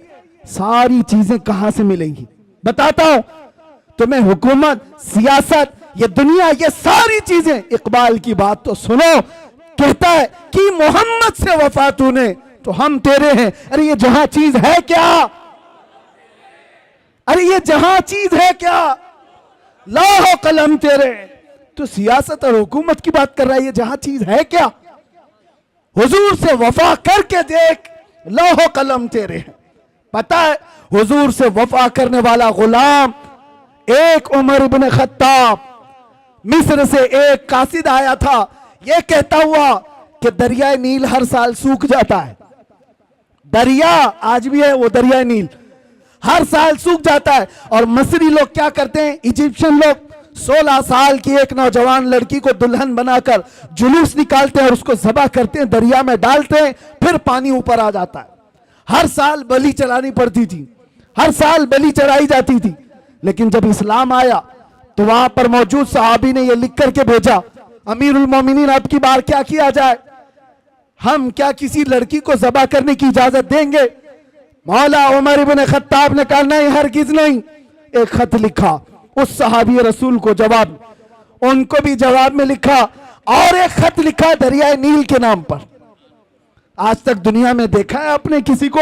ساری چیزیں کہاں سے ملیں گی؟ بتاتا ہوں تمہیں. حکومت, سیاست, یہ دنیا، یہ ساری چیزیں، اقبال کی بات تو سنو، کہتا ہے کہ محمد سے وفا تو نے تو ہم تیرے ہیں. ارے یہ جہاں چیز ہے کیا؟ ارے یہ جہاں چیز ہے کیا؟ لوح و قلم تیرے. تو سیاست اور حکومت کی بات کر رہا ہے، یہ جہاں چیز ہے کیا؟ حضور سے وفا کر کے دیکھ، لوح و قلم تیرے ہیں. پتہ ہے حضور سے وفا کرنے والا غلام ایک عمر ابن خطاب، مصر سے ایک قاصد آیا تھا، یہ کہتا ہوا کہ دریائے نیل ہر سال سوکھ جاتا ہے. دریا آج بھی ہے وہ دریائے نیل، ہر سال سوکھ جاتا ہے. اور مصری لوگ کیا کرتے ہیں، ایجپشن لوگ 16 سال کی ایک نوجوان لڑکی کو دلہن بنا کر جلوس نکالتے ہیں اور اس کو ذبح کرتے ہیں، دریا میں ڈالتے ہیں، پھر پانی اوپر آ جاتا ہے. ہر سال بلی چلانی پڑتی تھی، ہر سال بلی چڑھائی جاتی تھی. لیکن جب اسلام آیا تو وہاں پر موجود صحابی نے یہ لکھ کر کے بھیجا، امیر المومنین اب کی بار کیا کیا جائے، ہم کیا کسی لڑکی کو ذبح کرنے کی اجازت دیں گے؟ مولا عمر ابن خطاب نے کہا نہیں، ہرگز نہیں. ایک خط لکھا اس صحابی رسول کو جواب، ان کو بھی جواب میں لکھا، اور ایک خط لکھا دریائے نیل کے نام پر. آج تک دنیا میں دیکھا ہے آپ نے کسی کو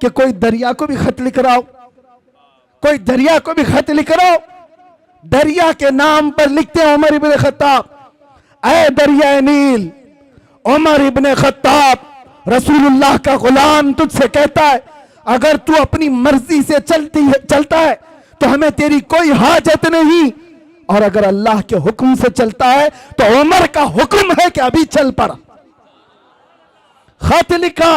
کہ کوئی دریا کو بھی خط لکھ رہا ہو؟ کوئی دریا کو بھی خط لکھ رہا ہو؟ دریا کے نام پر لکھتے ہیں عمر ابن خطاب، اے دریائے نیل، عمر ابن خطاب رسول اللہ کا غلام تجھ سے کہتا ہے اگر تو اپنی مرضی سے چلتا ہے تو ہمیں تیری کوئی حاجت نہیں، اور اگر اللہ کے حکم سے چلتا ہے تو عمر کا حکم ہے کہ ابھی چل پڑا. خط لکھا،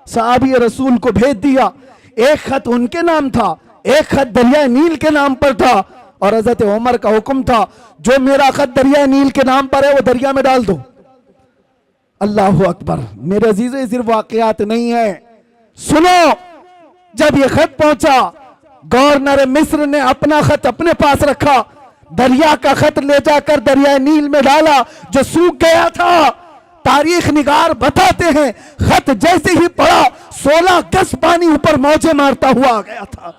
صحابی رسول کو بھیج دیا. ایک خط ان کے نام تھا، ایک خط دریائے نیل کے نام پر تھا، اور حضرت عمر کا حکم تھا جو میرا خط دریائے نیل کے نام پر ہے وہ دریا میں ڈال دو. اللہ اکبر. میرے عزیزو یہ صرف واقعات نہیں ہے، سنو. جب یہ خط پہنچا، گورنر مصر نے اپنا خط اپنے پاس رکھا، دریا کا خط لے جا کر دریائے نیل میں ڈالا جو سوکھ گیا تھا. تاریخ نگار بتاتے ہیں خط جیسے ہی پڑا 16 گز پانی اوپر موجیں مارتا ہوا آ گیا تھا.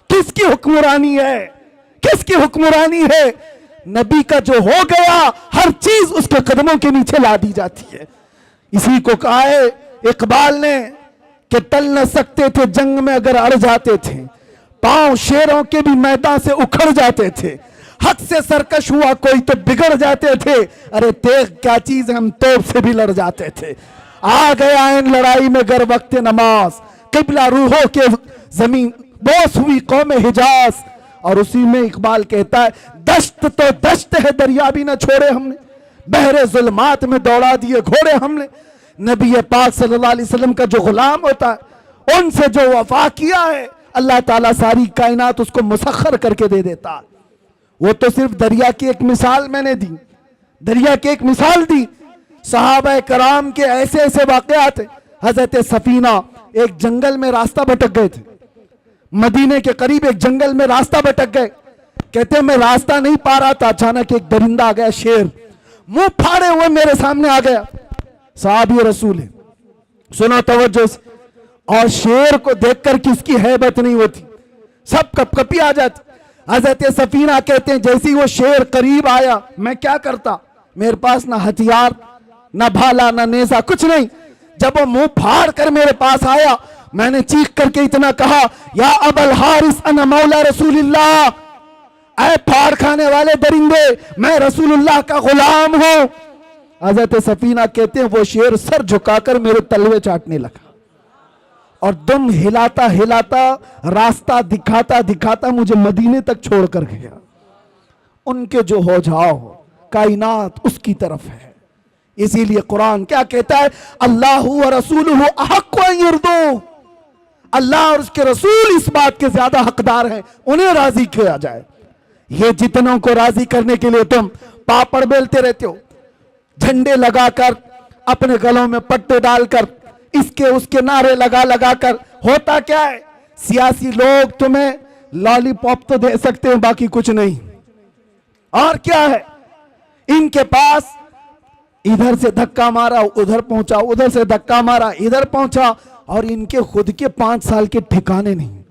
کس کی حکمرانی ہے؟ کس کی حکمرانی ہے؟ نبی کا جو ہو گیا ہر چیز اس کے قدموں کے نیچے لا دی جاتی ہے. اسی کو کہا ہے اقبال نے کہ ٹل نہ سکتے تھے جنگ میں اگر اڑ جاتے تھے، پاؤں شیروں کے بھی میدان سے اکھڑ جاتے تھے، حق سے سرکش ہوا کوئی تو بگڑ جاتے تھے، ارے تیغ کیا چیز ہم توپ سے بھی لڑ جاتے تھے. آ گیا ان لڑائی میں گر وقت نماز، قبلہ روحوں کے زمین بوس ہوئی قوم حجاز. اور اسی میں اقبال کہتا ہے دشت تو دشت ہے دریا بھی نہ چھوڑے ہم نے، بحر ظلمات میں دوڑا دیے گھوڑے ہم نے. نبی پاک صلی اللہ علیہ وسلم کا جو غلام ہوتا ہے ان سے جو وفا کیا ہے اللہ تعالیٰ ساری کائنات اس کو مسخر کر کے دے دیتا. وہ تو صرف دریا کی ایک مثال میں نے دی، دریا کی ایک مثال دی. صحابہ کرام کے ایسے ایسے واقعات ہیں. حضرت سفینہ ایک جنگل میں راستہ بھٹک گئے تھے، مدینے کے قریب ایک جنگل میں راستہ بھٹک گئے. کہتے ہیں میں راستہ نہیں پا رہا تھا، اچانک ایک درندہ آ گیا، شیر منہ پھاڑے ہوئے میرے سامنے آ گیا. صحابی رسول ہے، سنو توجہ سے. اور شیر کو دیکھ کر کس کی ہیبت نہیں ہوتی، سب کپ کپی آ جاتی. حضرت سفینہ کہتے ہیں جیسی وہ شیر قریب آیا میں کیا کرتا، میرے پاس نہ ہتھیار نہ بھالا نہ نیزہ کچھ نہیں. جب وہ منہ پھاڑ کر میرے پاس آیا میں نے چیخ کر کے اتنا کہا یا ابا الحارث انا مولا رسول اللہ، اے پھاڑ کھانے والے درندے میں رسول اللہ کا غلام ہوں. حضرت سفینہ کہتے ہیں وہ شیر سر جھکا کر میرے تلوے چاٹنے لگا اور دم ہلاتا ہلاتا راستہ دکھاتا دکھاتا مجھے مدینے تک چھوڑ کر گیا. ان کے جو ہو جاؤ کائنات اس کی طرف ہے. اسی لیے قرآن کیا کہتا ہے، اللہ و رسولہ احق ان یرضوہ، اللہ اور اس کے رسول اس بات کے زیادہ حقدار ہیں انہیں راضی کیا جائے. یہ جتنوں کو راضی کرنے کے لیے تم پاپڑ بیلتے رہتے ہو، جھنڈے لگا کر، اپنے گلوں میں پٹے ڈال کر، اس کے نعرے لگا لگا کر، ہوتا کیا ہے؟ سیاسی لوگ تمہیں لالی پاپ تو دے سکتے ہیں باقی کچھ نہیں. اور کیا ہے ان کے پاس؟ ادھر سے دھکا مارا ادھر پہنچا، ادھر سے دھکا مارا ادھر پہنچا. اور ان کے خود کے 5 سال کے ٹھکانے نہیں.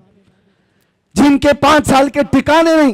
جن کے 5 سال کے ٹھکانے نہیں